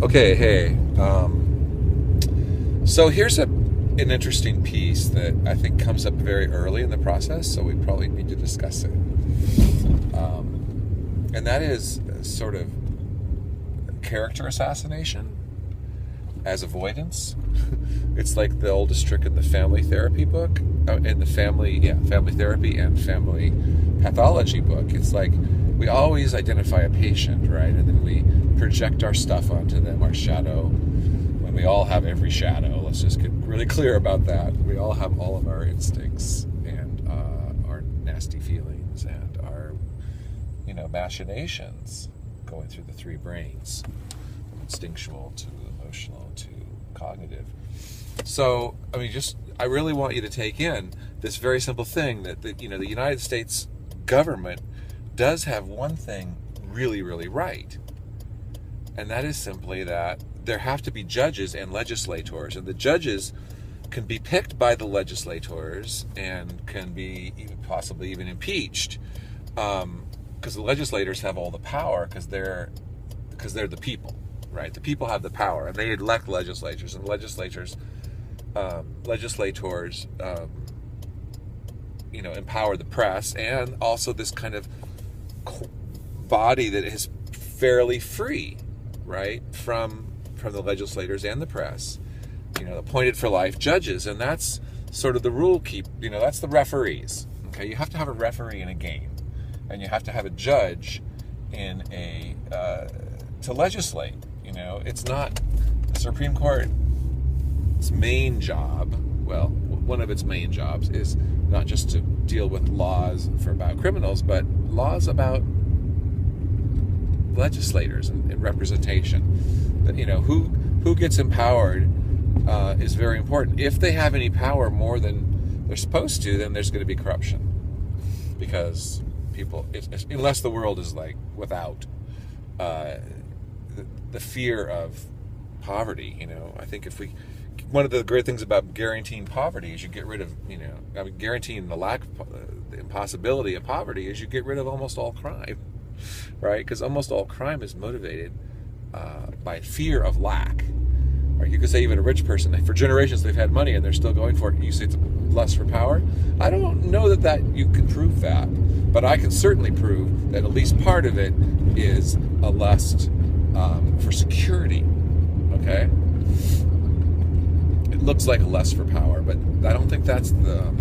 Okay, hey. So here's an interesting piece that I think comes up very early in the process, so we probably need to discuss it. And that is sort of character assassination as avoidance. It's like the oldest trick in the family therapy book, in the family therapy and family pathology book. It's like we always identify a patient, right? And then we project our stuff onto them, our shadow. When we all have every shadow, let's just get really clear about that. We all have all of our instincts and our nasty feelings and our, machinations going through the three brains, from instinctual to emotional to cognitive. So, I really want you to take in this very simple thing that the United States government does have one thing really, really right. And that is simply that there have to be judges and legislators. And the judges can be picked by the legislators and can be possibly even impeached. Because the legislators have all the power because they're the people, right? The people have the power, and they elect legislators, and legislators empower the press, and also this kind of body that is fairly free, right, from the legislators and the press, appointed for life judges, and that's sort of the rule that's the referees. Okay, you have to have a referee in a game, and you have to have a judge in to legislate. It's not the Supreme Court's main job. Well, one of its main jobs is not just to deal with laws about criminals, but laws about legislators and representation. That who gets empowered is very important. If they have any power more than they're supposed to, then there's going to be corruption, because people, unless the world is like without the fear of poverty. I think one of the great things about guaranteeing poverty is you get rid of, guaranteeing the impossibility of poverty is you get rid of almost all crime, right? Because almost all crime is motivated by fear of lack. Or you could say even a rich person, for generations they've had money and they're still going for it. You say it's lust for power. I don't know that you can prove that, but I can certainly prove that at least part of it is a lust for security. Okay, it looks like a lust for power, but I don't think that's the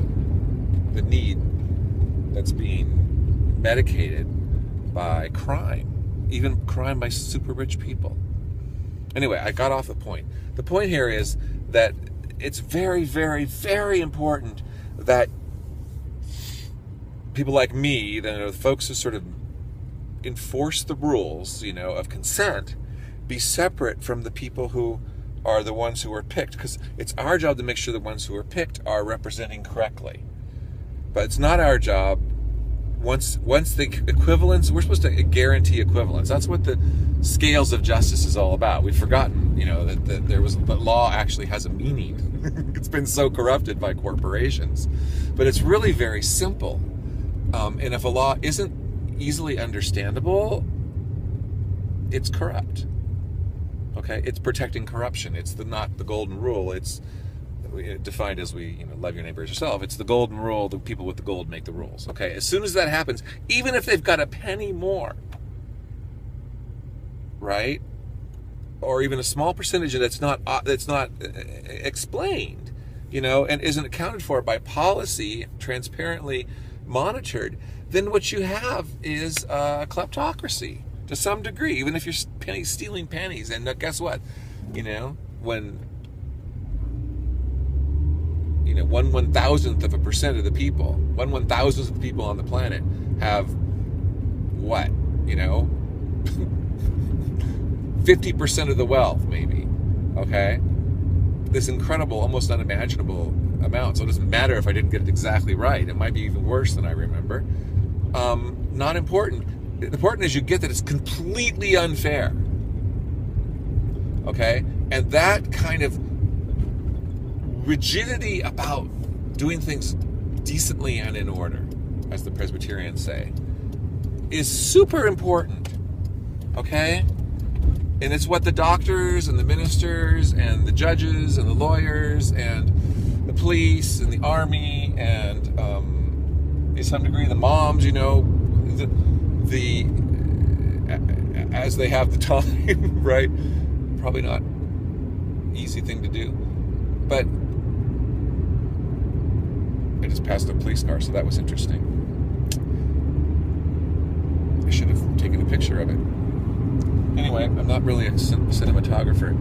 need that's being medicated by crime, even crime by super rich people. Anyway, I got off the point. The point here is that it's very, very, very important that people like me, the folks who sort of enforce the rules, of consent, be separate from the people who are the ones who are picked, because it's our job to make sure the ones who are picked are representing correctly. But it's not our job. Once the equivalence, we're supposed to guarantee equivalence. That's what the scales of justice is all about. We've forgotten, that law actually has a meaning. It's been so corrupted by corporations, but it's really very simple. And if a law isn't easily understandable, it's corrupt. Okay, it's protecting corruption. It's not the golden rule. It's defined as love your neighbor as yourself. It's the golden rule. The people with the gold make the rules. Okay, as soon as that happens, even if they've got a penny more, right, or even a small percentage that's not explained, and isn't accounted for by policy, transparently monitored, then what you have is kleptocracy to some degree, even if you're stealing pennies. And guess what? When 1/1000th of a percent of the people, 1/1000th of the people on the planet have what? 50% of the wealth, maybe. Okay? This incredible, almost unimaginable amount. So it doesn't matter if I didn't get it exactly right. It might be even worse than I remember. Not important. Important is you get that it's completely unfair. Okay? And that kind of rigidity about doing things decently and in order, as the Presbyterians say, is super important. Okay? And it's what the doctors and the ministers and the judges and the lawyers and the police and the army and to some degree the moms, the as they have the time, right? Probably not easy thing to do. But I just passed a police car, so that was interesting. I should have taken a picture of it. Anyway, I'm not really a cinematographer.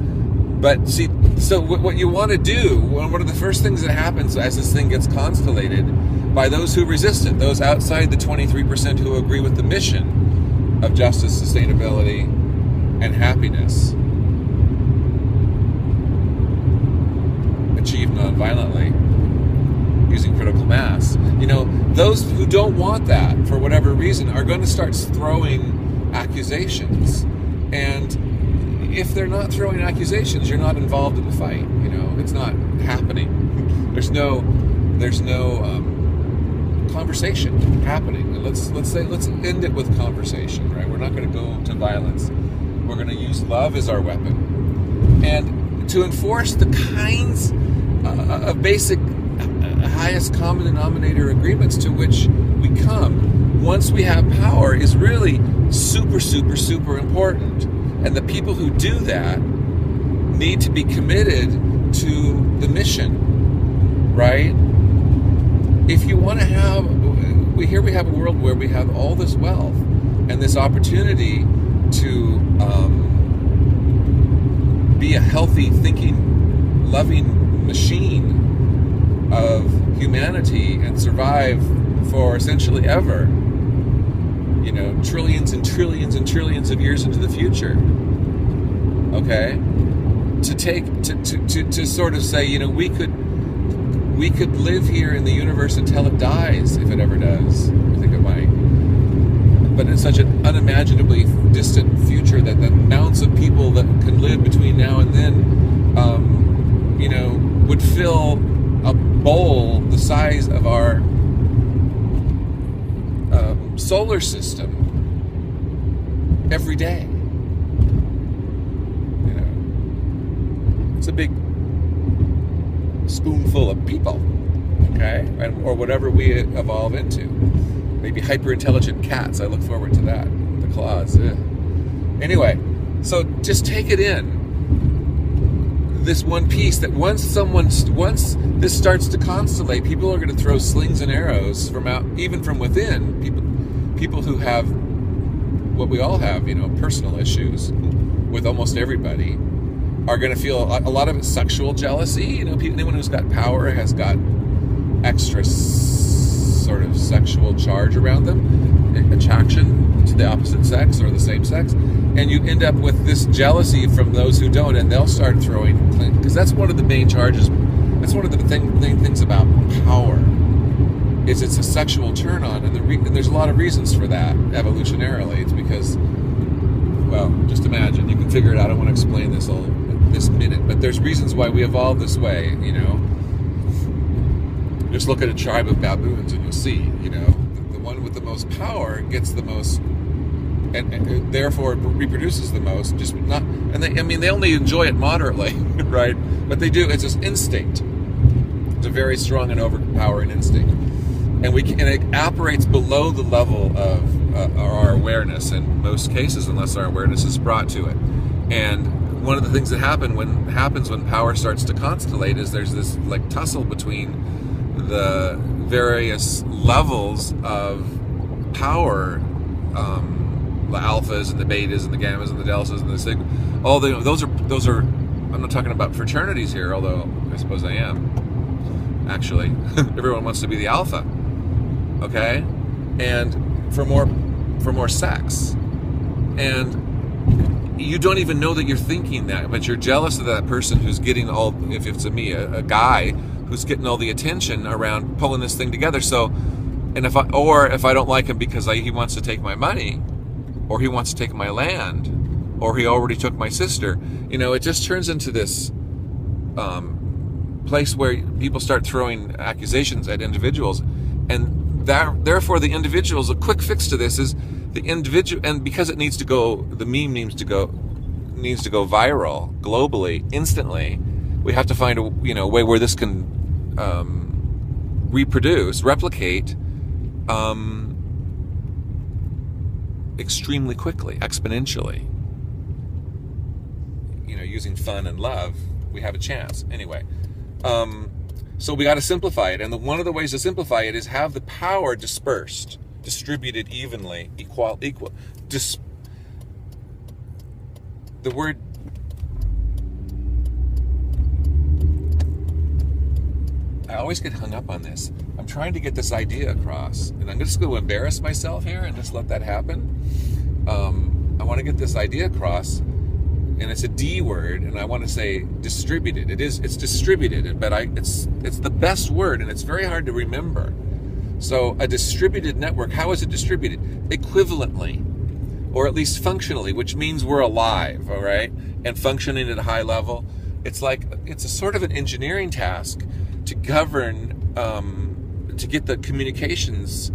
But see, so what you want to do, one of the first things that happens as this thing gets constellated by those who resist it, those outside the 23% who agree with the mission of justice, sustainability, and happiness, achieved non-violently, using critical mass. Those who don't want that, for whatever reason, are going to start throwing accusations. And if they're not throwing accusations, you're not involved in the fight. It's not happening. There's no conversation happening. Let's end it with conversation, right? We're not going to go to violence. We're going to use love as our weapon, and to enforce the kinds of basic highest common denominator agreements to which we come once we have power is really super, super, super important. And the people who do that need to be committed to the mission, right? If you want to have, we have a world where we have all this wealth and this opportunity to be a healthy, thinking, loving machine of humanity and survive for essentially ever, trillions and trillions and trillions of years into the future. Okay, to sort of say, we could live here in the universe until it dies, if it ever does. I think it might, but in such an unimaginably distant future that the amounts of people that can live between now and then, would fill a bowl the size of our solar system every day. It's a big spoonful of people, okay? Or whatever we evolve into. Maybe hyper-intelligent cats. I look forward to that. The claws. Anyway, so just take it in. This one piece that once this starts to constellate, people are going to throw slings and arrows even from within. People who have what we all have, personal issues with almost everybody, are going to feel a lot of it sexual jealousy. Anyone who's got power has got extra sort of sexual charge around them, attraction to the opposite sex or the same sex, and you end up with this jealousy from those who don't, and they'll start throwing, because that's one of the main charges. That's one of the main things about power. It's a sexual turn on, and there's a lot of reasons for that evolutionarily. It's because, well, just imagine, you can figure it out. I don't want to explain this this minute, but there's reasons why we evolved this way. Just look at a tribe of baboons and you'll see, the one with the most power gets the most, and therefore reproduces the most. Just not, and they only enjoy it moderately, right? But they do. It's just instinct. It's a very strong and overpowering instinct. And it operates below the level of our awareness in most cases, unless our awareness is brought to it. And one of the things that happens when power starts to constellate is there's this tussle between the various levels of power, the alphas and the betas and the gammas and the deltas and the sigma. Those are. I'm not talking about fraternities here, although I suppose I am. Actually, everyone wants to be the alpha. Okay, and for more sex, and you don't even know that you're thinking that, but you're jealous of that person who's getting if it's a guy who's getting all the attention around pulling this thing together. So, and if I don't like him because he wants to take my money, or he wants to take my land, or he already took my sister, it just turns into this place where people start throwing accusations at individuals, and therefore the individual's a quick fix to this is the individual, and because it needs to go, the meme needs to needs to go viral globally instantly, we have to find a way where this can replicate extremely quickly, exponentially. Using fun and love, we have a chance. Anyway, so we got to simplify it, and one of the ways to simplify it is have the power dispersed, distributed evenly, equal. The word. I always get hung up on this. I'm trying to get this idea across, and I'm just going to embarrass myself here and just let that happen. I want to get this idea across, and it's a D word, and I want to say distributed. It's distributed, but it's the best word, and it's very hard to remember. So a distributed network, how is it distributed? Equivalently, or at least functionally, which means we're alive, all right, and functioning at a high level. It's a sort of an engineering task to govern, to get the communications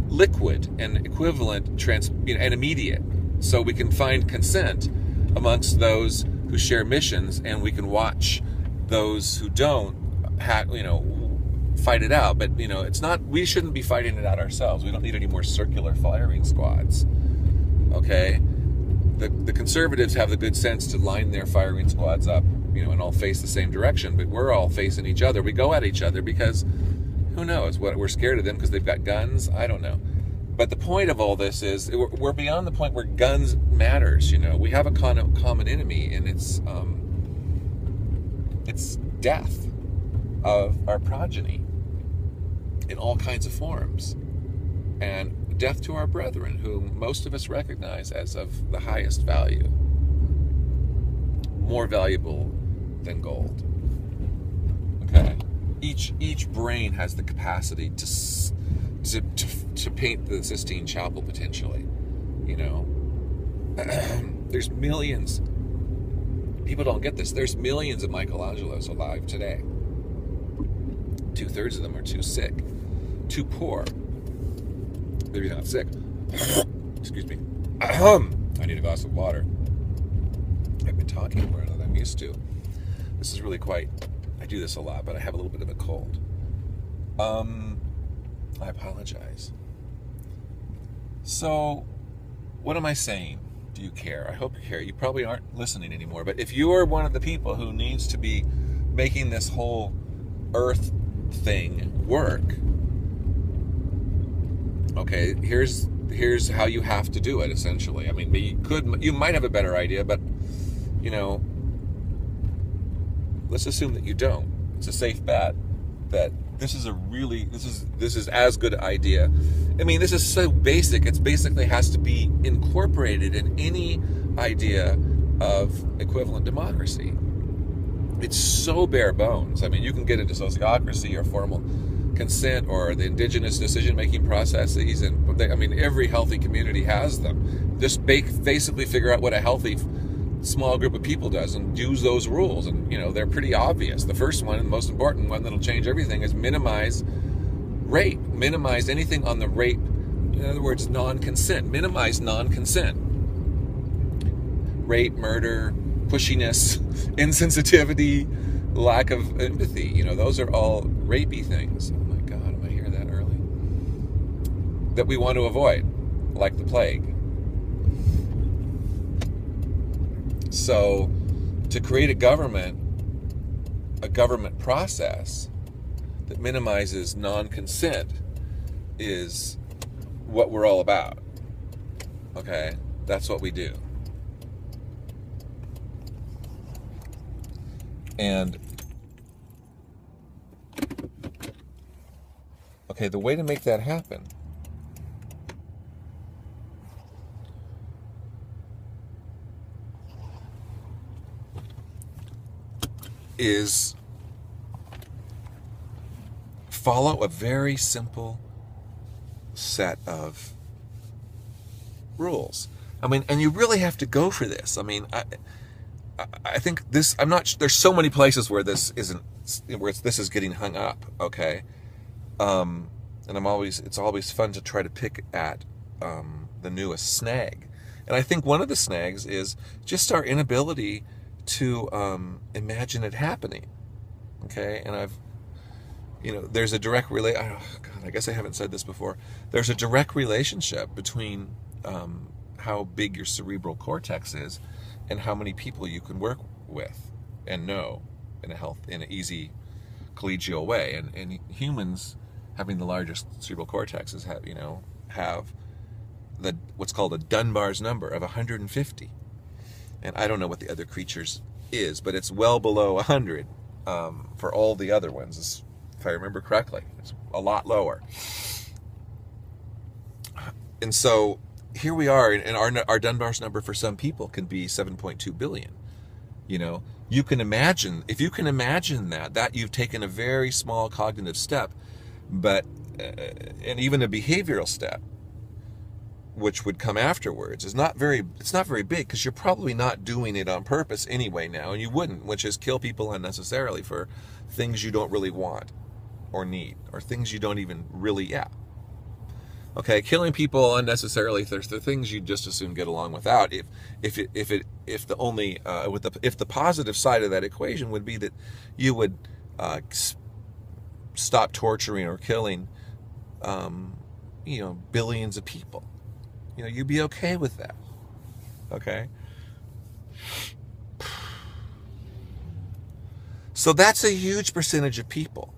liquid and equivalent, and immediate, so we can find consent amongst those who share missions, and we can watch those who don't, fight it out. But it's not. We shouldn't be fighting it out ourselves. We don't need any more circular firing squads. Okay, the conservatives have the good sense to line their firing squads up, and all face the same direction. But we're all facing each other. We go at each other because who knows what we're scared of them because they've got guns. I don't know. But the point of all this is we're beyond the point where guns matters. We have a common enemy, and it's death of our progeny in all kinds of forms, and death to our brethren, whom most of us recognize as of the highest value, more valuable than gold. Okay, each brain has the capacity to paint the Sistine Chapel potentially. There's millions. People don't get this. There's millions of Michelangelos alive today. 2/3 of them are too sick, too poor. Maybe not sick. Excuse me. I need a glass of water. I've been talking more than I'm used to. This is really I do this a lot, but I have a little bit of a cold. I apologize. So, what am I saying? Do you care? I hope you care. You probably aren't listening anymore. But if you are one of the people who needs to be making this whole Earth thing work, okay, here's how you have to do it. Essentially, I mean, you might have a better idea, but let's assume that you don't. It's a safe bet that this is as good an idea. I mean, this is so basic. It basically has to be incorporated in any idea of equivalent democracy. It's so bare bones. I mean, you can get into sociocracy or formal consent or the indigenous decision-making processes, and every healthy community has them. Just basically figure out what a healthy small group of people does and use those rules, and they're pretty obvious. The first one, and the most important one that'll change everything, is minimize rape. Minimize anything on the rape. In other words, non-consent. Minimize non-consent. Rape, murder, pushiness, insensitivity, lack of empathy. Those are all rapey things. Oh my God, am I hearing that early? That we want to avoid, like the plague. So, to create a government process that minimizes non-consent is what we're all about. Okay? That's what we do. And okay, the way to make that happen is follow a very simple set of rules. I mean, and you really have to go for this. I mean, I think this, I'm not, there's so many places where this isn't, where this is getting hung up, okay? And it's always fun to try to pick at the newest snag. And I think one of the snags is just our inability to imagine it happening. Okay, and there's a direct I guess I haven't said this before. There's a direct relationship between how big your cerebral cortex is and how many people you can work with and know in an easy, collegial way. And humans having the largest cerebral cortexes have what's called a Dunbar's number of 150. And I don't know what the other creatures is, but it's well below 100 for all the other ones, if I remember correctly. It's a lot lower. And so here we are, and our Dunbar's number for some people can be 7.2 billion. You can imagine, if you can imagine that you've taken a very small cognitive step, but and even a behavioral step, which would come afterwards, it's not very big, because you're probably not doing it on purpose anyway now, and you wouldn't, which is kill people unnecessarily for things you don't really want or need, or things you don't even really, okay, killing people unnecessarily, there's the things you'd just as soon get along without. If the positive side of that equation would be that you would stop torturing or killing billions of people. You'd be okay with that. Okay? So that's a huge percentage of people.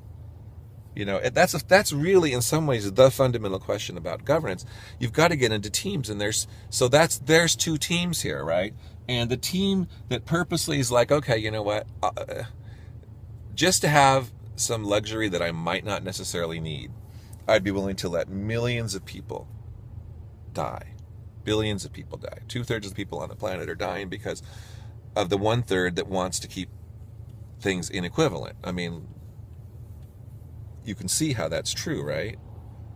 That's really in some ways the fundamental question about governance. You've got to get into teams, and there's two teams here, right? And the team that purposely is like, okay, you know what? Just to have some luxury that I might not necessarily need, I'd be willing to let millions of people die. Billions of people die. 2/3 of the people on the planet are dying because of the 1/3 that wants to keep things inequivalent. I mean, you can see how that's true, right?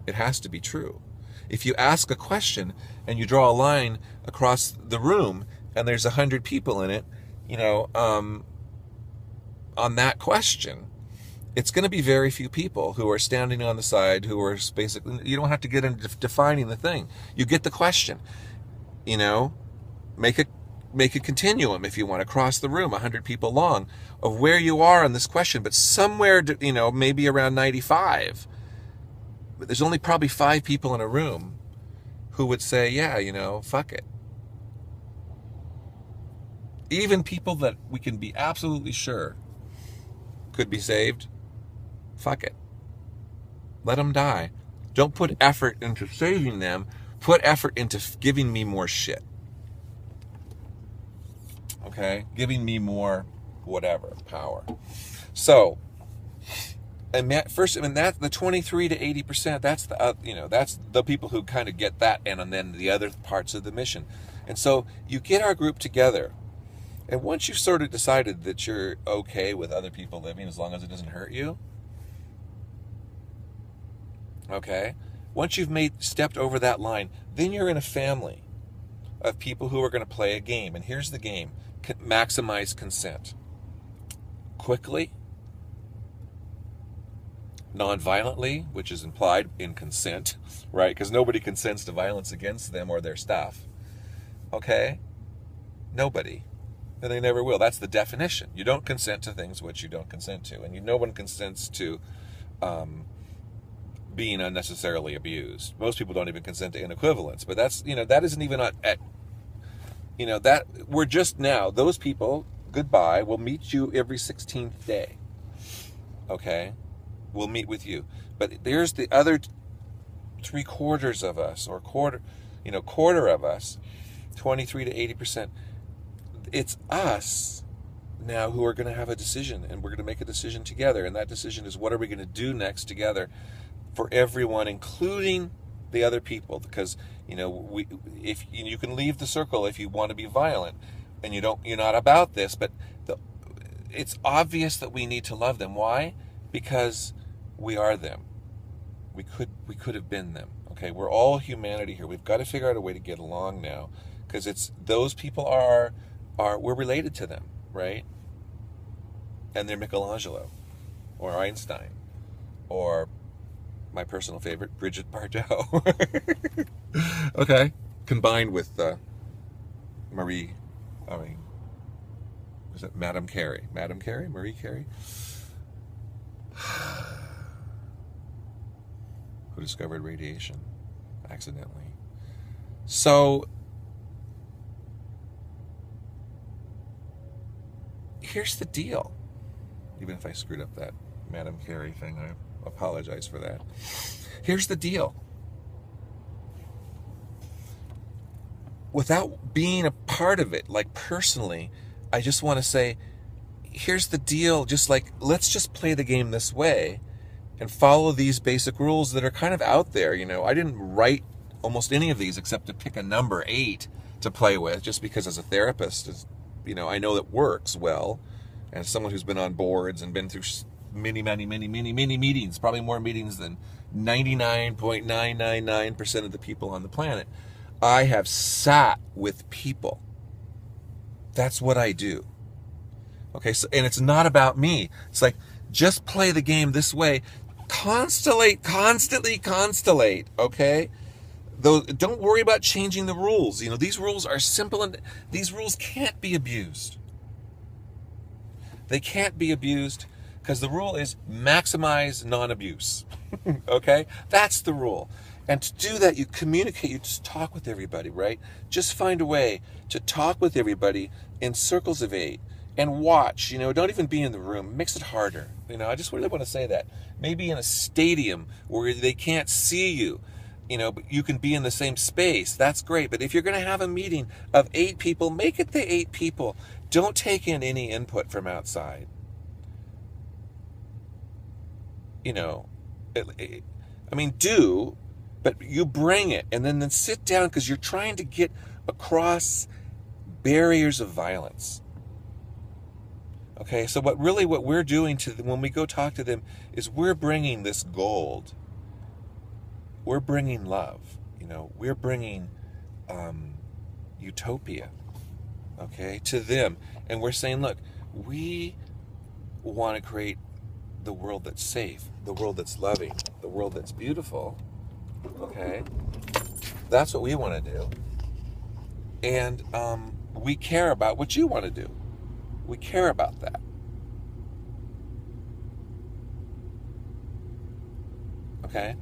It has to be true. If you ask a question and you draw a line across the room and there's 100 people in it, on that question, it's going to be very few people who are standing on the side who are basically, you don't have to get into defining the thing. You get the question, make a continuum, if you want, across the room, 100 people long, of where you are on this question, but somewhere, maybe around 95. But there's only probably 5 people in a room who would say, yeah, fuck it. Even people that we can be absolutely sure could be saved, fuck it. Let them die. Don't put effort into saving them. Put effort into giving me more shit. Okay? Giving me more whatever power. So, and that's the 23 to 80%. That's that's the people who kind of get that, and then the other parts of the mission. And so you get our group together, and once you've sort of decided that you're okay with other people living as long as it doesn't hurt you, okay, once you've stepped over that line, then you're in a family of people who are going to play a game. And here's the game: maximize consent. Quickly, non-violently, which is implied in consent, right? Because nobody consents to violence against them or their stuff. Okay? Nobody. And they never will. That's the definition. You don't consent to things which you don't consent to. And no one consents to being unnecessarily abused. Most people don't even consent to inequivalence. But that's, that isn't even that we're just now, those people, goodbye, will meet you every 16th day. Okay? We'll meet with you. But there's the other 3/4 of us, or quarter of us, 23 to 80%. It's us now who are going to have a decision, and we're going to make a decision together. And that decision is, what are we going to do next together for everyone, including the other people? Because if you can leave the circle if you want to be violent, and you're not about this, but it's obvious that we need to love them. Why? Because we are them. We could have been them. Okay, we're all humanity here. We've got to figure out a way to get along now, because it's those people are we're related to them, right? And they're Michelangelo, or Einstein, or my personal favorite, Brigitte Bardot. Okay, combined with Marie, I mean, was it Madame Carey? Madame Carey? Marie Carey? Who discovered radiation accidentally. So, here's the deal. Even if I screwed up that Madame Carey thing, I apologize for that. Here's the deal. Without being a part of it, like personally, I just want to say, here's the deal. Just like, let's just play the game this way and follow these basic rules that are kind of out there. You know, I didn't write almost any of these except to pick a number 8 to play with, just because as a therapist, you know, I know that works well. And as someone who's been on boards and been through many meetings, probably more meetings than 99.999% of the people on the planet, I have sat with people. That's what I do. Okay, so, and it's not about me. It's like, just play the game this way. Constantly constellate, okay? Though, don't worry about changing the rules. You know, these rules are simple and these rules can't be abused. They can't be abused because the rule is maximize non-abuse. Okay? That's the rule. And to do that, you communicate, you just talk with everybody, right? Just find a way to talk with everybody in circles of 8 and watch, you know, don't even be in the room. It makes it harder. You know, I just really want to say that. Maybe in a stadium where they can't see you, you know, but you can be in the same space. That's great. But if you're going to have a meeting of 8 people, make it the 8 people. Don't take in any input from outside. You know, I mean, do, but you bring it and then sit down because you're trying to get across barriers of violence. Okay, so what we're doing to them when we go talk to them is we're bringing this gold. We're bringing love. You know, we're bringing utopia, okay, to them. And we're saying, look, we want to create the world that's safe, the world that's loving, the world that's beautiful. Okay, that's what we want to do, and we care about what you want to do. We care about that. Okay,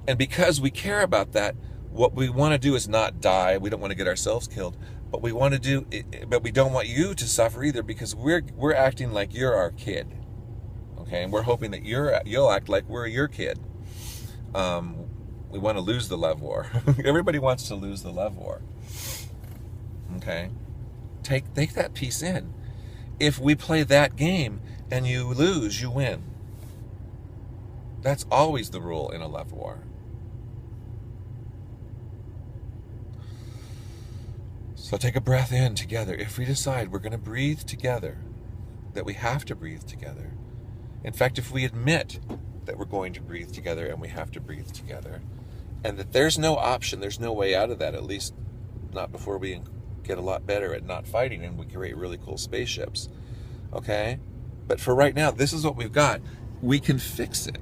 and because we care about that, what we want to do is not die. We don't want to get ourselves killed, but we want to do. But we don't want you to suffer either, because we're acting like you're our kid. Okay, and we're hoping that you'll act like we're your kid. We want to lose the love war. Everybody wants to lose the love war. Okay? Take that piece in. If we play that game and you lose, you win. That's always the rule in a love war. So take a breath in together. If we decide we're going to breathe together, that we have to breathe together. In fact, if we admit that we're going to breathe together and we have to breathe together, and that there's no option, there's no way out of that, at least not before we get a lot better at not fighting and we create really cool spaceships. Okay? But for right now, this is what we've got. We can fix it.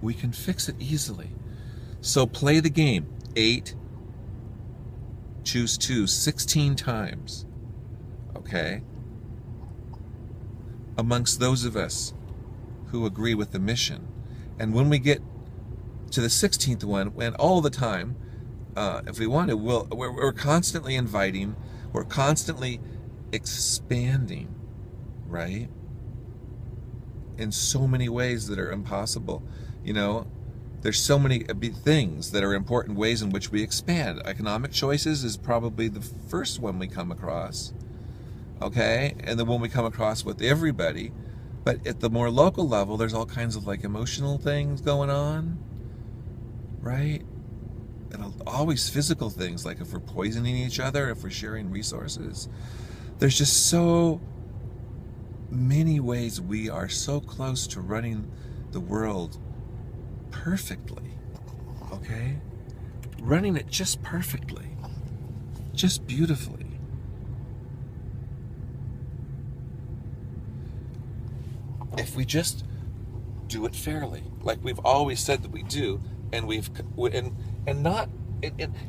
We can fix it easily. So play the game. 8, choose 2, 16 times. Okay? Amongst those of us who agree with the mission. And when we get to the 16th one, and all the time, if we want to, we're constantly inviting, we're constantly expanding, right? In so many ways that are impossible. You know, there's so many things that are important ways in which we expand. Economic choices is probably the first one we come across. Okay? And then when we come across with everybody, but at the more local level, there's all kinds of like emotional things going on, right? And always physical things, like if we're poisoning each other, if we're sharing resources. There's just so many ways we are so close to running the world perfectly, okay? Running it just perfectly, just beautifully. If we just do it fairly, like we've always said that we do, and and not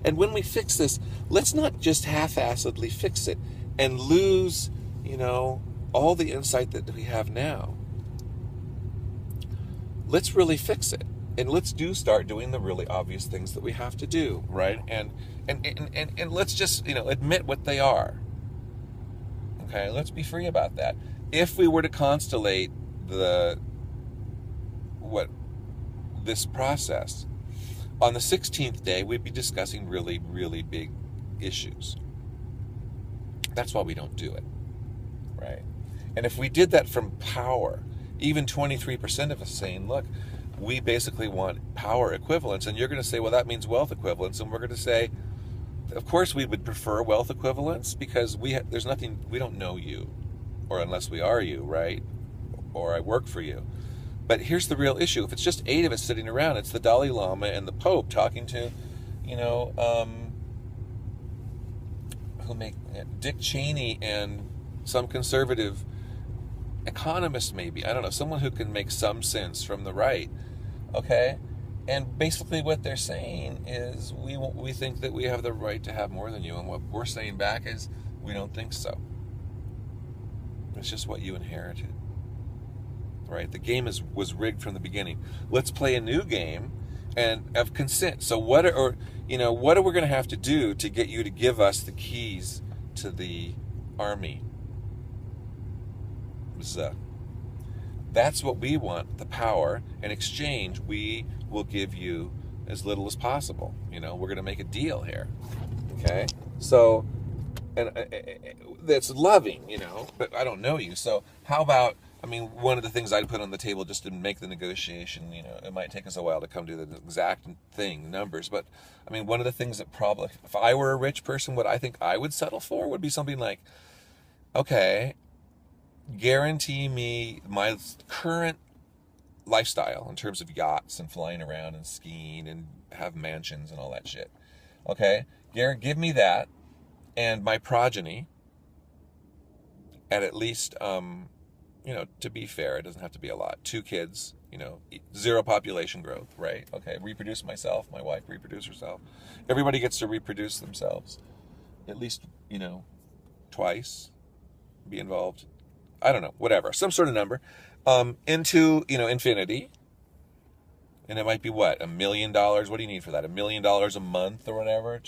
and when we fix this, let's not just half-assedly fix it and lose, all the insight that we have now. Let's really fix it, and let's start doing the really obvious things that we have to do, right? And let's just admit what they are. Okay, let's be free about that. If we were to constellate this process, on the 16th day, we'd be discussing really, really big issues. That's why we don't do it, right? And if we did that from power, even 23% of us saying, look, we basically want power equivalence, and you're going to say, well, that means wealth equivalence, and we're going to say, of course we would prefer wealth equivalence, because there's nothing, we don't know you, or unless we are you, right? Or I work for you. But here's the real issue. If it's just 8 of us sitting around, it's the Dalai Lama and the Pope talking to, Dick Cheney and some conservative economist, maybe. I don't know, someone who can make some sense from the right, okay? And basically what they're saying is we think that we have the right to have more than you, and what we're saying back is we don't think so. It's just what you inherited. Right? The game was rigged from the beginning. Let's play a new game and of consent. So what are we going to have to do to get you to give us the keys to the army? That's what we want, the power. In exchange, we will give you as little as possible. We're going to make a deal here. Okay? So, and that's loving, but I don't know you. So how about, one of the things I'd put on the table just to make the negotiation, it might take us a while to come to the exact thing, numbers, but one of the things that probably, if I were a rich person, what I think I would settle for would be something like, okay, guarantee me my current lifestyle in terms of yachts and flying around and skiing and have mansions and all that shit. Okay, give me that and my progeny at least, to be fair, it doesn't have to be a lot. 2 kids, 0 population growth, right? Okay, reproduce myself, my wife reproduce herself. Everybody gets to reproduce themselves. At least, twice. Be involved. I don't know, whatever. Some sort of number. Into, infinity. And it might be what? $1 million? What do you need for that? $1 million a month or whatever?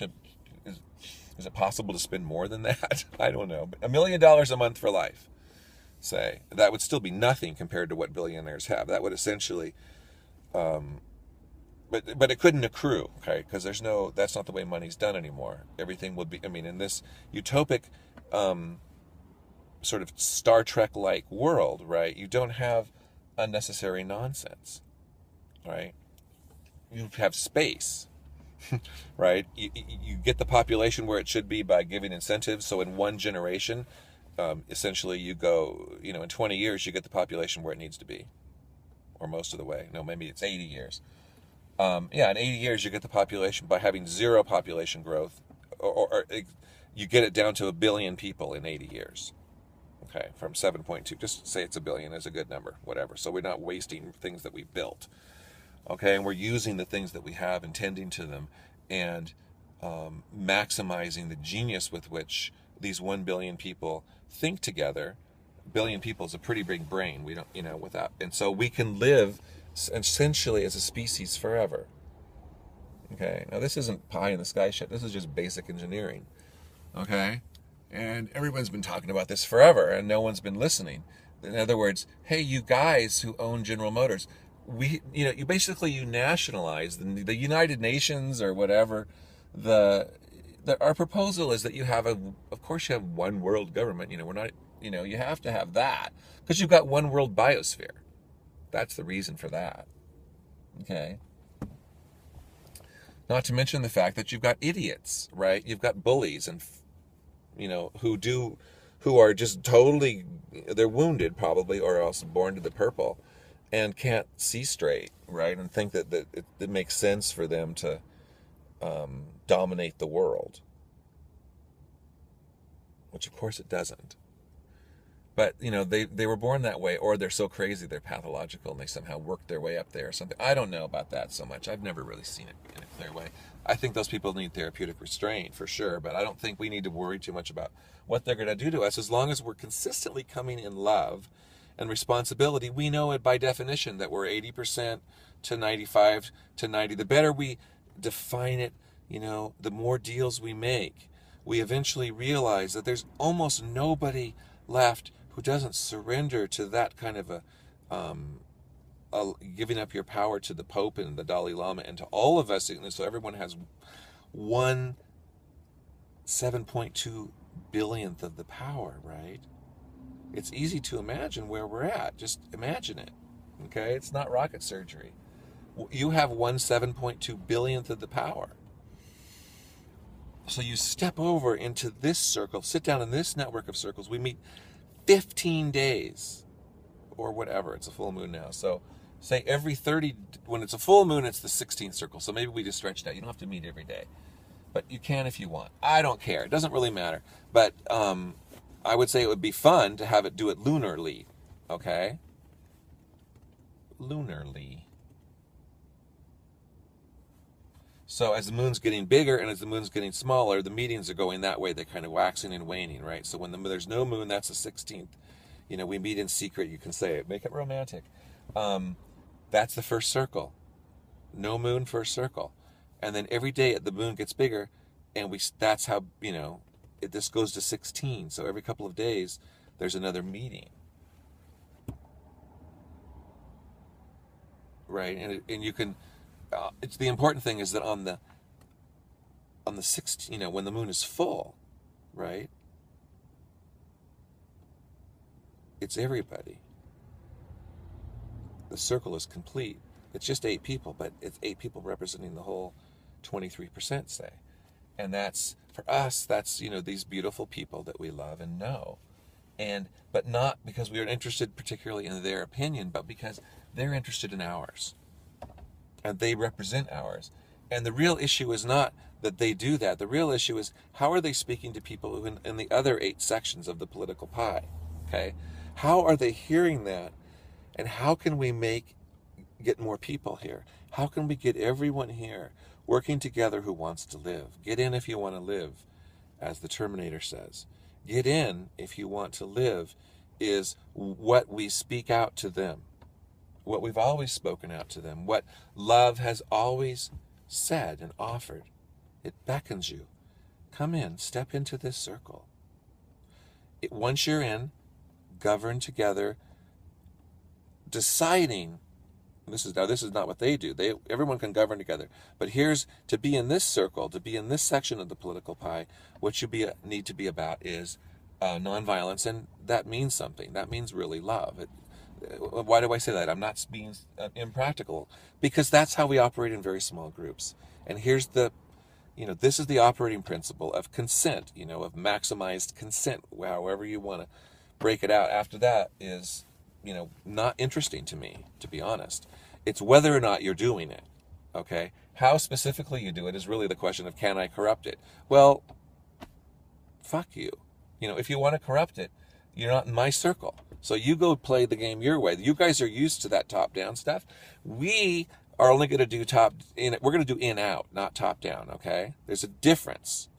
Is it possible to spend more than that? I don't know. But $1 million a month for life. Say that would still be nothing compared to what billionaires have. That would essentially, but it couldn't accrue, okay? Because that's not the way money's done anymore. Everything would be, in this utopic, sort of Star Trek-like world, right? You don't have unnecessary nonsense, right? You have space, right? You get the population where it should be by giving incentives. So in one generation, essentially you go, in 20 years you get the population where it needs to be, or most of the way. No, maybe it's 80 years. In 80 years you get the population by having 0 population growth, or you get it down to 1 billion people in 80 years. Okay, from 7.2, just say it's 1 billion is a good number, whatever. So we're not wasting things that we built. Okay, and we're using the things that we have and tending to them, and maximizing the genius with which these 1 billion people think together. 1 billion people is a pretty big brain. We don't, without, and so we can live essentially as a species forever. Okay, now this isn't pie in the sky shit. This is just basic engineering. Okay, and everyone's been talking about this forever, and no one's been listening. In other words, hey, you guys who own General Motors, you basically nationalize the United Nations or whatever. Our proposal is that you have of course you have one world government. We're not, you have to have that because you've got one world biosphere. That's the reason for that. Okay. Not to mention the fact that you've got idiots, right? You've got bullies and, who are just totally, they're wounded probably, or else born to the purple and can't see straight, right? And think that it makes sense for them to dominate the world, which of course it doesn't. But they were born that way, or they're so crazy they're pathological and they somehow worked their way up there or something. I don't know about that so much. I've never really seen it their way. I think those people need therapeutic restraint for sure, but I don't think we need to worry too much about what they're going to do to us. As long as we're consistently coming in love and responsibility, we know it by definition that we're 80% to 95 to 90. The better we define it, the more deals we make, we eventually realize that there's almost nobody left who doesn't surrender to that kind of a giving up your power to the Pope and the Dalai Lama and to all of us. So everyone has 7.2 billionth of the power, right? It's easy to imagine where we're at. Just imagine it. Okay? It's not rocket surgery. You have 7.2 billionth of the power. So you step over into this circle, sit down in this network of circles. We meet 15 days or whatever. It's a full moon now. So say every 30, when it's a full moon, it's the 16th circle. So maybe we just stretch that. You don't have to meet every day, but you can if you want. I don't care. It doesn't really matter. But I would say it would be fun to have it do it lunarly. Okay? Lunarly. So as the moon's getting bigger and as the moon's getting smaller, the meetings are going that way. They're kind of waxing and waning, right? So when there's no moon, that's the 16th. We meet in secret. You can say it. Make it romantic. That's the first circle. No moon, first circle. And then every day the moon gets bigger, and that's how, this goes to 16. So every couple of days, there's another meeting. Right? And you can, it's the important thing is that on the 16th, when the moon is full, right? It's everybody. The circle is complete. It's just 8 people, but it's 8 people representing the whole 23%, say. And that's, for us, that's, these beautiful people that we love and know. But not because we are interested particularly in their opinion, but because they're interested in ours. And they represent ours. And the real issue is not that they do that. The real issue is, how are they speaking to people in the other 8 sections of the political pie? Okay? How are they hearing that? And how can we get more people here? How can we get everyone here working together who wants to live? Get in if you want to live, as the Terminator says. Get in if you want to live is what we speak out to them, what we've always spoken out to them, what love has always said and offered. It beckons you. Come in, step into this circle. Once you're in, govern together, deciding, this is not what they do. Everyone can govern together. But here's, to be in this circle, to be in this section of the political pie, what you need to be about is nonviolence, and that means something. That means really love. Why do I say that? I'm not being impractical, because that's how we operate in very small groups. And here's this is the operating principle of consent, of maximized consent, however you want to break it out. After that is, not interesting to me, to be honest. It's whether or not you're doing it, okay? How specifically you do it is really the question of, can I corrupt it? Well, fuck you. If you want to corrupt it, you're not in my circle. So you go play the game your way. You guys are used to that top-down stuff. We are only going to do we're going to do in-out, not top-down, okay? There's a difference.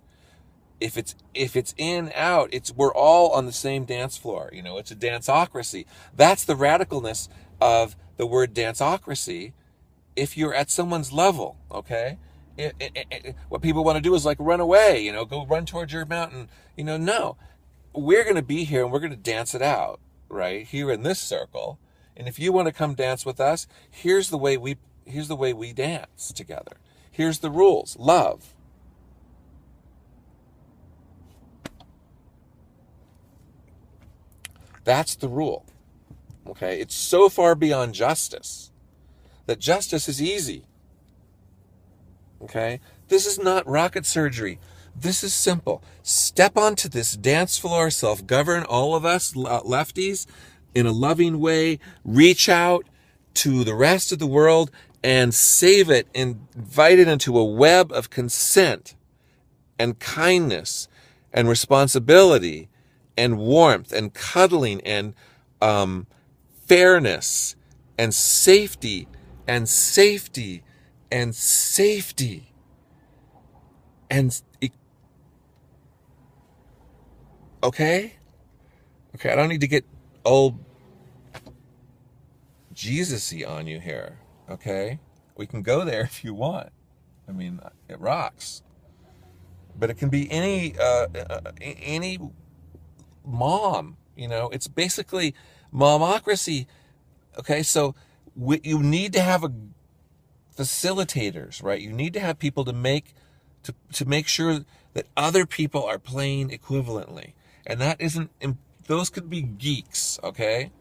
If it's in out, we're all on the same dance floor. It's a danceocracy. That's the radicalness of the word danceocracy. If you're at someone's level, okay, what people want to do is like run away. Go run towards your mountain. No, we're going to be here and we're going to dance it out right here in this circle. And if you want to come dance with us, here's the way we dance together. Here's the rules. Love. That's the rule. Okay? It's so far beyond justice that justice is easy. Okay? This is not rocket surgery. This is simple. Step onto this dance floor, self-govern, all of us lefties, in a loving way. Reach out to the rest of the world and save it, invite it into a web of consent and kindness and responsibility and warmth and cuddling and fairness and safety and safety and safety. And okay, I don't need to get old Jesus-y on you here. Okay, we can go there if you want. I mean, it rocks. But it can be any mom. It's basically momocracy. Okay, so you need to have facilitators, right? You need to have people to make sure that other people are playing equivalently, and that isn't. Those could be geeks, okay?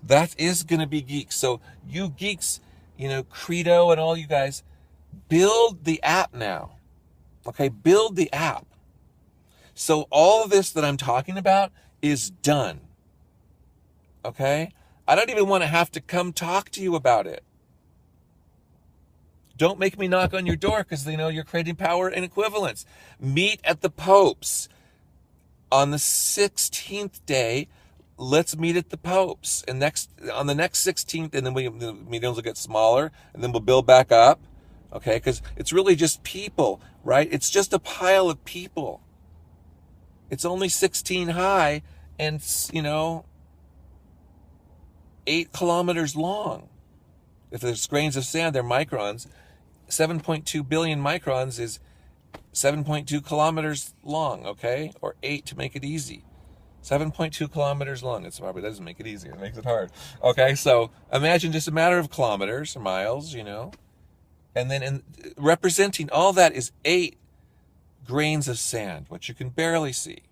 That is going to be geeks. So you geeks, Credo and all you guys, build the app now. Okay, build the app. So all of this that I'm talking about is done. Okay? I don't even want to have to come talk to you about it. Don't make me knock on your door because they know you're creating power and equivalence. Meet at the Pope's. On the 16th day, let's meet at the Pope's. And on the next 16th, and then the meetings will get smaller, and then we'll build back up. Okay? Because it's really just people, right? It's just a pile of people. It's only 16 high and, 8 kilometers long. If there's grains of sand, they're microns. 7.2 billion microns is 7.2 kilometers long, okay? Or 8 to make it easy. 7.2 kilometers long. It probably doesn't make it easy. It makes it hard. Okay, so imagine just a matter of kilometers or miles, And then representing all that is 8 grains of sand, which you can barely see.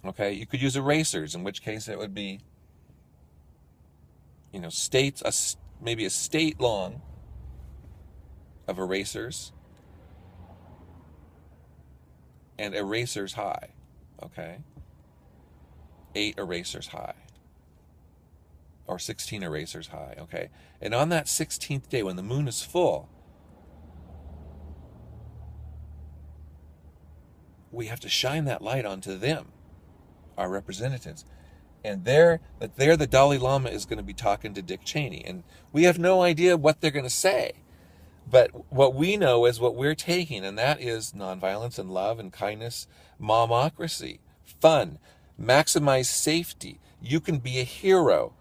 Okay, you could use erasers, in which case it would be, maybe a state long of erasers and erasers high. Okay, 8 erasers high or 16 erasers high. Okay, and on that 16th day when the moon is full, we have to shine that light onto them, our representatives. And there the Dalai Lama is going to be talking to Dick Cheney. And we have no idea what they're going to say. But what we know is what we're taking, and that is nonviolence and love and kindness, momocracy, fun, maximize safety. You can be a hero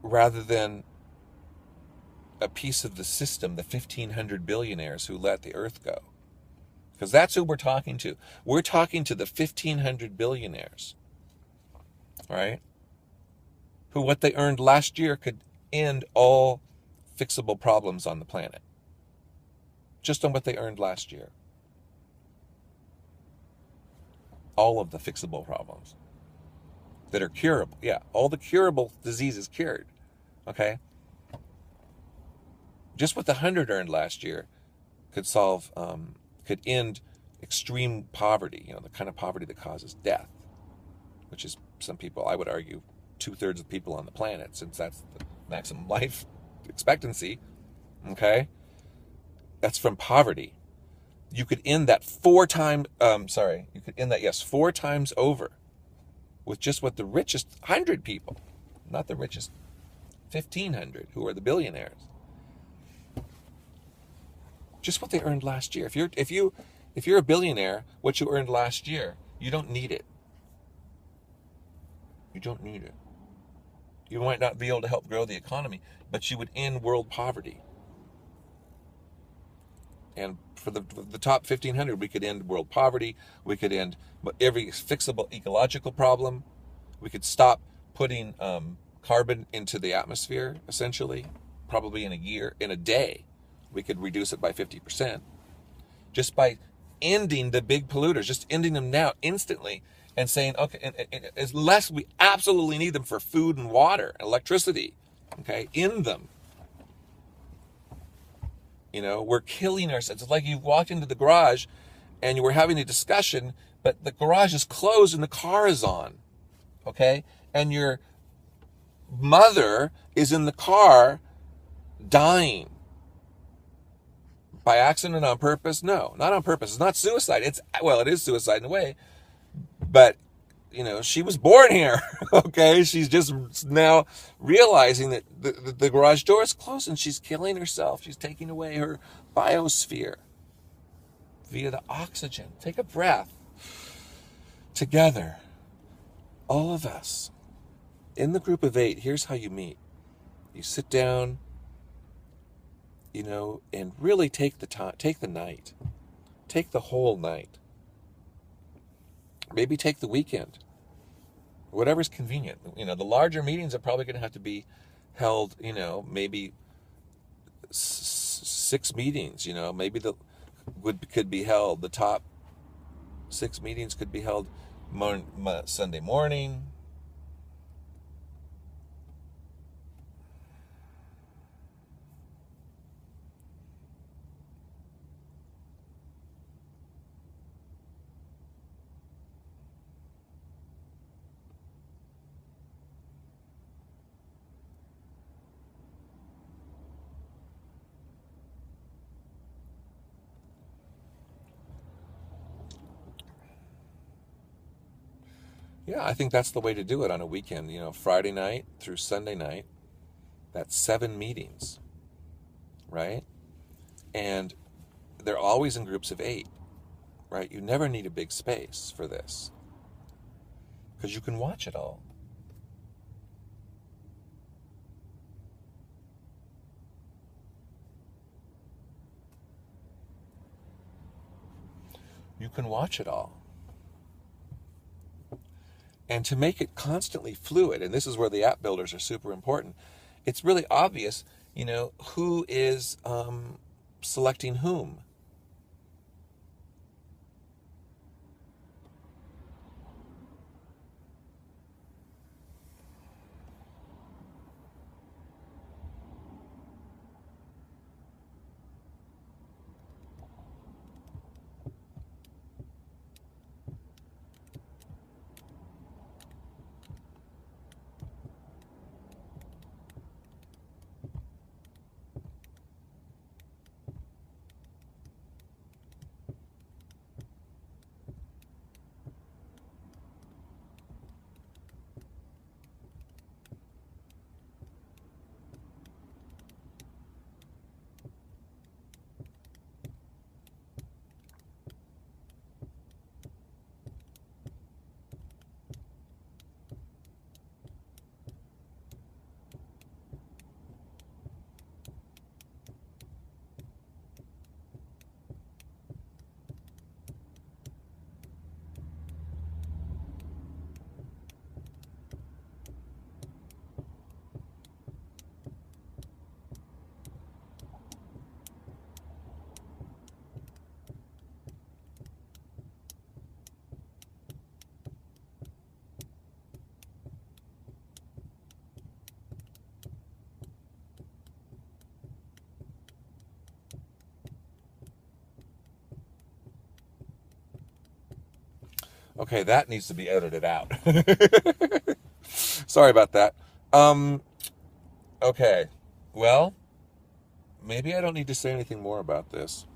rather than a piece of the system, the 1,500 billionaires who let the earth go. Because that's who we're talking to. We're talking to the 1,500 billionaires, right? Who what they earned last year could end all fixable problems on the planet. Just on what they earned last year. All of the fixable problems that are curable. Yeah, all the curable diseases cured. Okay? Just what the 100 earned last year could solve, could end extreme poverty, the kind of poverty that causes death, which is some people, I would argue, 2/3 of people on the planet, since that's the maximum life expectancy. Okay? That's from poverty. You could end that 4 times over with just what the richest 100 people, not the richest 1,500 who are the billionaires, just what they earned last year. If you're a billionaire, what you earned last year, you don't need it. You don't need it. You might not be able to help grow the economy, but you would end world poverty. And for the top 1,500, we could end world poverty. We could end every fixable ecological problem. We could stop putting carbon into the atmosphere, essentially, probably in a day. We could reduce it by 50%. Just by ending the big polluters, just ending them now, instantly, and saying, okay, and unless we absolutely need them for food and water, electricity, okay, end them. We're killing ourselves. It's like you've walked into the garage and you were having a discussion, but the garage is closed and the car is on, okay? And your mother is in the car dying. By accident, on purpose? No, not on purpose. It's not suicide. It is suicide in a way, but she was born here. Okay, she's just now realizing that the garage door is closed and she's killing herself. She's taking away her biosphere via the oxygen. Take a breath together, all of us in the group of 8. Here's how you meet. You sit down, and really take the time, take the night, take the whole night. Maybe take the weekend, whatever's convenient. The larger meetings are probably going to have to be held, maybe 6 meetings, maybe could be held. The top 6 meetings could be held Sunday morning. Yeah, I think that's the way to do it on a weekend. Friday night through Sunday night. That's 7 meetings, right? And they're always in groups of 8, right? You never need a big space for this because you can watch it all. You can watch it all. And to make it constantly fluid, and this is where the app builders are super important, it's really obvious, who is selecting whom. Okay, that needs to be edited out. Sorry about that. Okay. Well, maybe I don't need to say anything more about this.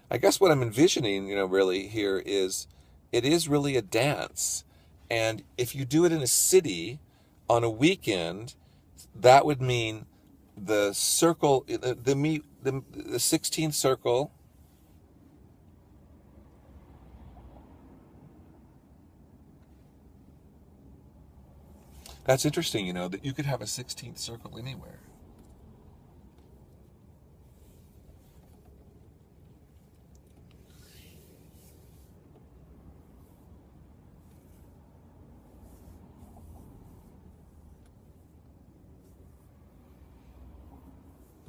I guess what I'm envisioning, really here is it is really a dance. And if you do it in a city on a weekend, that would mean the circle, the 16th circle. That's interesting, that you could have a 16th circle anywhere.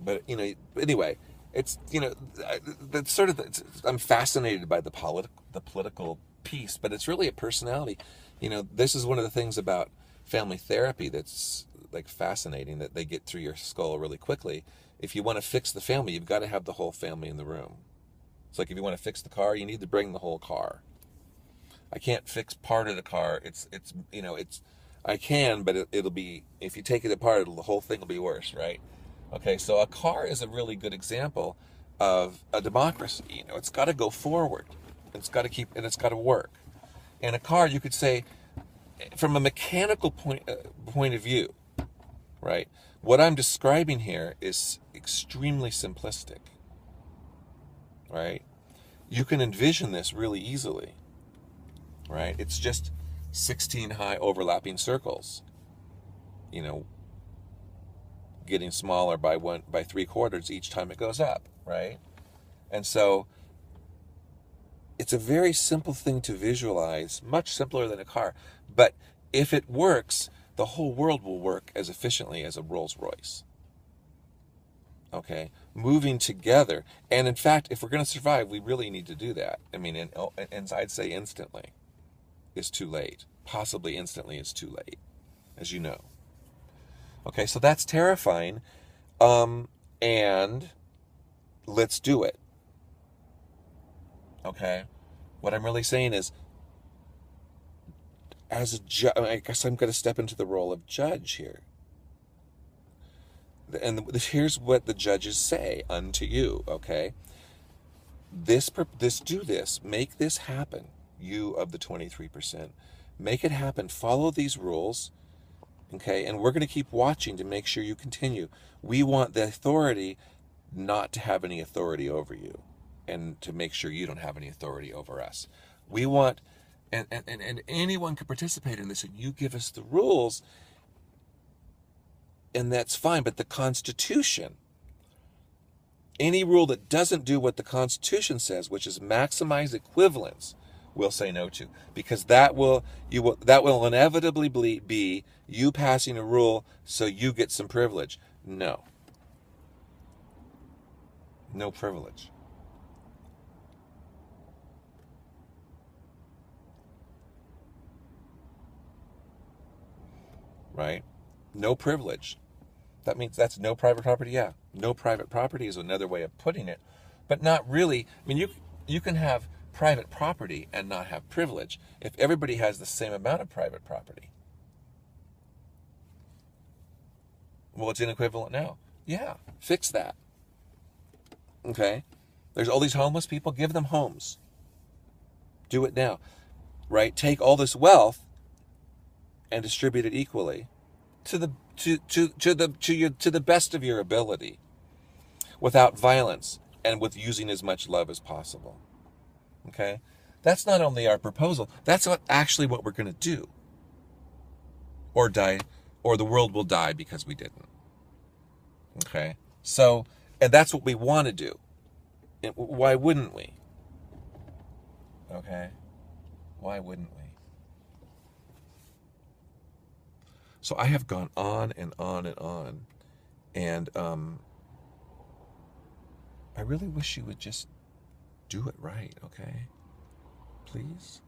But anyway, it's that's sort of I'm fascinated by the political piece, but it's really a personality. This is one of the things about family therapy that's like fascinating, that they get through your skull really quickly. If you want to fix the family, you've got to have the whole family in the room. It's like if you want to fix the car, you need to bring the whole car. I can't fix part of the car. It's I can, but it'll be, if you take it apart, the whole thing will be worse, right? Okay, so a car is a really good example of a democracy. It's got to go forward. It's got to keep, and it's got to work. In a car, you could say, from a mechanical point of view, right? What I'm describing here is extremely simplistic, right? You can envision this really easily, right? It's just 16 high overlapping circles, getting smaller by 3/4 each time it goes up, right? And so it's a very simple thing to visualize, much simpler than a car. But if it works, the whole world will work as efficiently as a Rolls Royce. Okay? Moving together. And in fact, if we're going to survive, we really need to do that. I mean, and I'd say instantly is too late. Possibly instantly is too late, as you know. Okay, so that's terrifying. And let's do it. Okay? What I'm really saying is, as a judge, I guess I'm going to step into the role of judge here. And here's what the judges say unto you, okay? Do this, make this happen, you of the 23%. Make it happen, follow these rules, okay? And we're going to keep watching to make sure you continue. We want the authority not to have any authority over you, and to make sure you don't have any authority over us. We want, and anyone can participate in this, and you give us the rules, and that's fine. But the Constitution, any rule that doesn't do what the Constitution says, which is maximize equivalence, we'll say no to, because that will inevitably be you passing a rule so you get some privilege. No privilege. Right? No privilege. That means that's no private property. Yeah, no private property is another way of putting it, but not really. I mean, you can have private property and not have privilege if everybody has the same amount of private property. Well, it's inequivalent now. Yeah, fix that. Okay? There's all these homeless people. Give them homes. Do it now. Right? Take all this wealth and distribute it equally to the best of your ability, without violence, and with using as much love as possible. Okay? That's not only our proposal, that's actually what we're going to do. Or die, or the world will die because we didn't. Okay? So, and that's what we want to do. And why wouldn't we? Okay? Why wouldn't we? So I have gone on and on and on. And I really wish you would just do it right, okay? Please?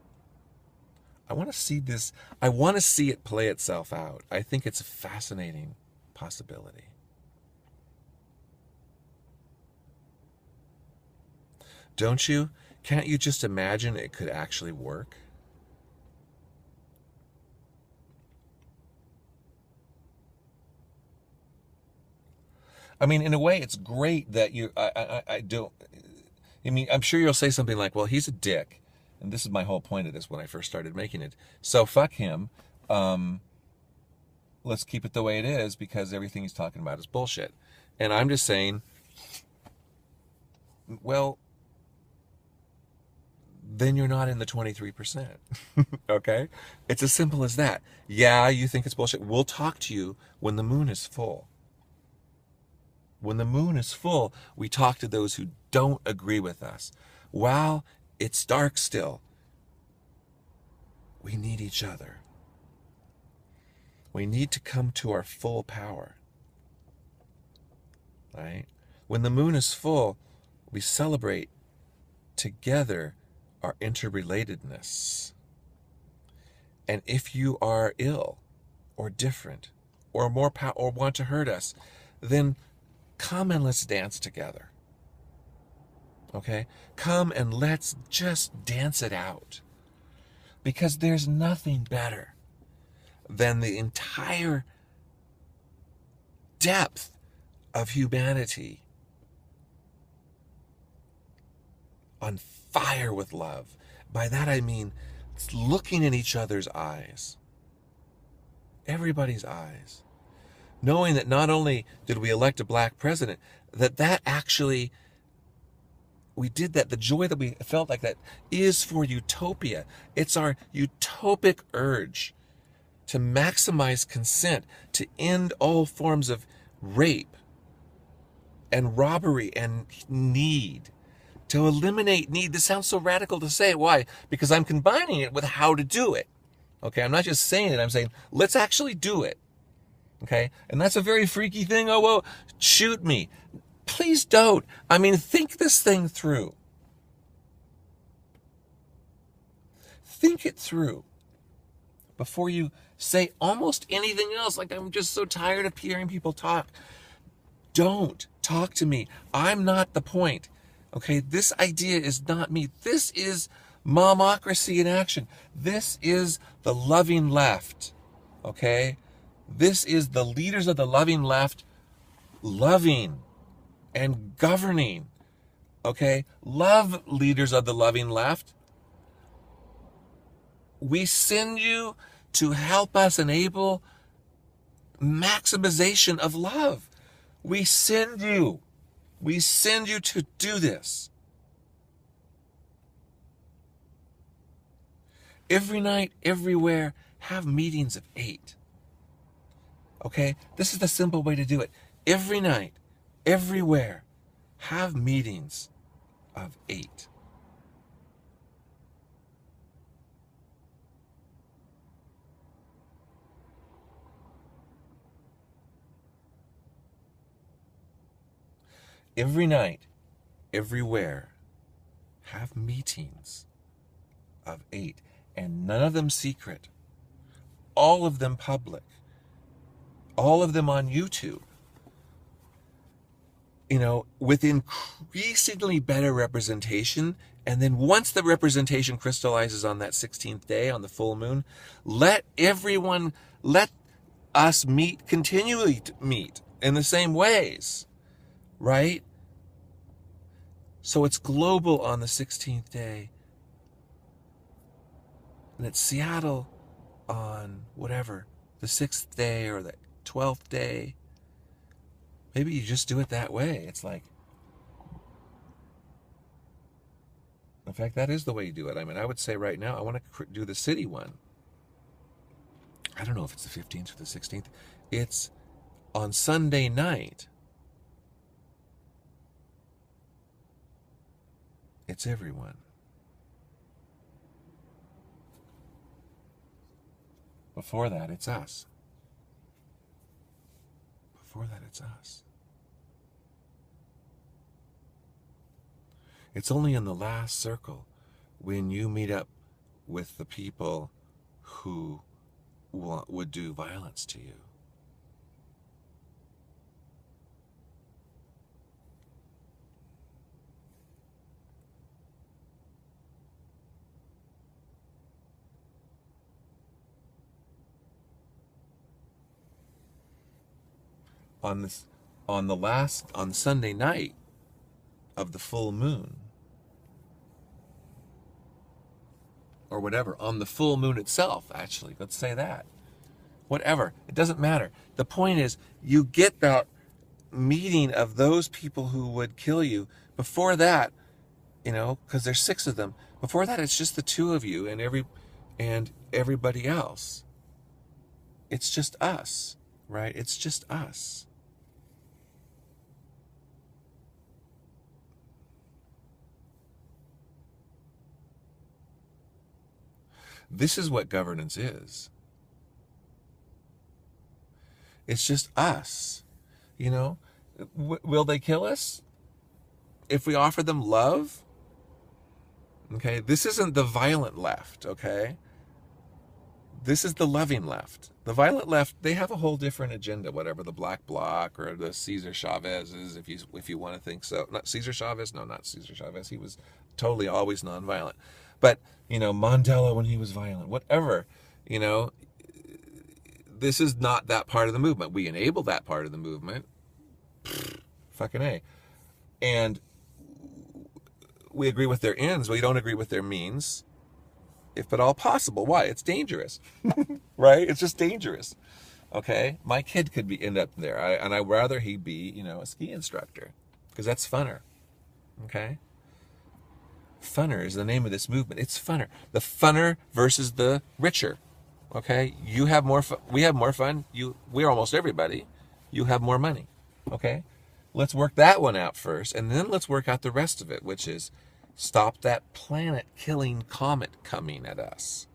I want to see this. I want to see it play itself out. I think it's a fascinating possibility. Don't you? Can't you just imagine it could actually work? I mean, in a way, it's great that you. I don't. I mean, I'm sure you'll say something like, "Well, he's a dick," and this is my whole point of this when I first started making it. So fuck him. Let's keep it the way it is because everything he's talking about is bullshit. And I'm just saying, well, then you're not in the 23%. Okay? It's as simple as that. Yeah, you think it's bullshit. We'll talk to you when the moon is full. When the moon is full, we talk to those who don't agree with us. While it's dark still, we need each other. We need to come to our full power. Right? When the moon is full, we celebrate together our interrelatedness. And if you are ill or different or more or want to hurt us, then come and let's dance together. Okay? Come and let's just dance it out. Because there's nothing better than the entire depth of humanity on fire with love. By that I mean looking in each other's eyes, everybody's eyes, knowing that not only did we elect a black president, that actually we did that. The joy that we felt like that is for utopia. It's our utopic urge to maximize consent, to end all forms of rape and robbery and need, to eliminate need. This sounds so radical to say. Why? Because I'm combining it with how to do it. Okay, I'm not just saying it, I'm saying, let's actually do it. Okay, and that's a very freaky thing. Oh, well, shoot me. Please don't. I mean, think this thing through. Think it through before you say almost anything else. Like, I'm just so tired of hearing people talk. Don't talk to me. I'm not the point. Okay, this idea is not me. This is momocracy in action. This is the loving left. Okay, this is the leaders of the loving left loving and governing. Okay, love leaders of the loving left. We send you to help us enable maximization of love. We send you to do this. Every night, everywhere, have meetings of 8. Okay? This is the simple way to do it. Every night, everywhere, have meetings of 8. Every night, everywhere, have meetings of 8. And none of them secret. All of them public. All of them on YouTube. You know, with increasingly better representation. And then once the representation crystallizes on that 16th day, on the full moon, let us continually meet in the same ways. Right? So it's global on the 16th day. And it's Seattle on whatever, the 6th day or the 12th day. Maybe you just do it that way. It's like, in fact, that is the way you do it. I mean, I would say right now, I want to do the city one. I don't know if it's the 15th or the 16th. It's on Sunday night. It's everyone. Before that, it's us. Before that, it's us. It's only in the last circle when you meet up with the people who would do violence to you. On Sunday night of the full moon, or whatever, on the full moon itself, actually, let's say that, whatever, it doesn't matter. The point is, you get that meeting of those people who would kill you. Before that, you know, because there's 6 of them, before that it's just the 2 of you and everybody else. It's just us, right? It's just us. This is what governance is. It's just us. You know, will they kill us if we offer them love? Okay, this isn't the violent left, okay? This is the loving left. The violent left, they have a whole different agenda, whatever the Black Bloc or the Cesar Chavez is, if you want to think so. Not Cesar Chavez, no, not Cesar Chavez. He was totally always nonviolent. But, you know, Mandela when he was violent, whatever, you know, this is not that part of the movement. We enable that part of the movement. Fucking A. And we agree with their ends, we don't agree with their means, if at all possible. Why? It's dangerous, right? It's just dangerous. Okay, my kid could end up there, and I'd rather he be, a ski instructor, because that's funner. Okay, funner is the name of this movement. It's funner. The funner versus the richer. Okay, you have more fun. We have more fun. We're almost everybody. You have more money. Okay, let's work that one out first, and then let's work out the rest of it, which is stop that planet-killing comet coming at us.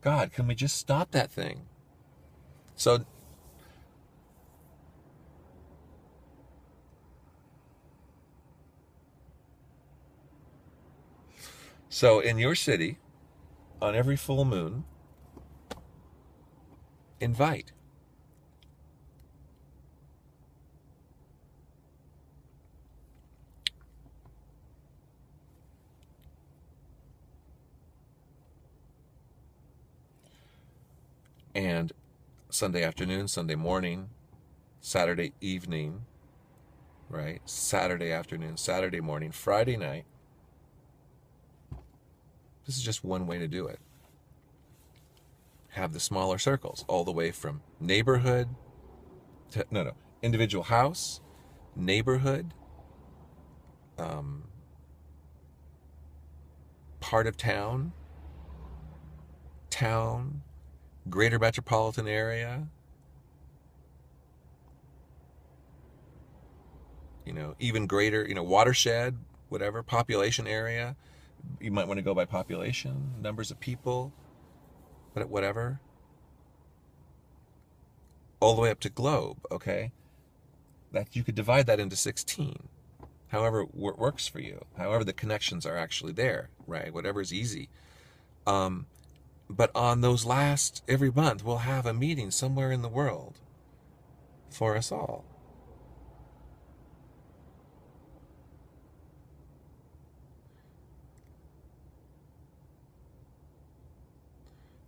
God, can we just stop that thing? So in your city, on every full moon, invite. And Sunday afternoon, Sunday morning, Saturday evening, right? Saturday afternoon, Saturday morning, Friday night. This is just one way to do it. Have the smaller circles, all the way from neighborhood to, individual house, neighborhood, part of town, greater metropolitan area, even greater, watershed, whatever, population area. You might want to go by population, numbers of people, but whatever. All the way up to globe, okay? That you could divide that into 16. However it works for you. However the connections are actually there, right? Whatever's easy. But on those every month, we'll have a meeting somewhere in the world for us all.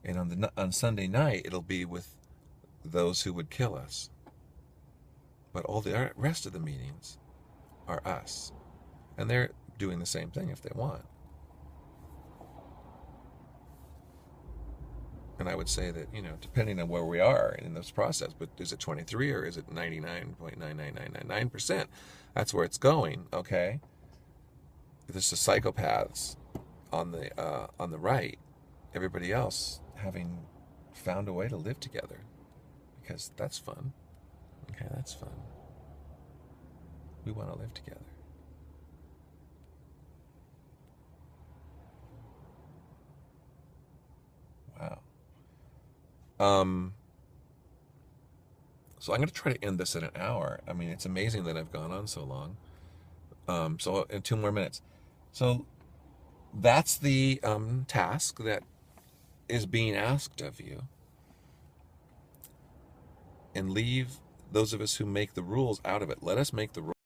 And on Sunday night, it'll be with those who would kill us. But all the rest of the meetings are us. And they're doing the same thing if they want. And I would say that, depending on where we are in this process, but is it 23 or is it 99.99999%? That's where it's going, okay? There's the psychopaths on the right. Everybody else having found a way to live together, because that's fun. Okay, that's fun. We want to live together. Wow. So I'm going to try to end this in an hour. I mean, it's amazing that I've gone on so long. So in 2 more minutes. So that's the task that is being asked of you. And leave those of us who make the rules out of it. Let us make the rules.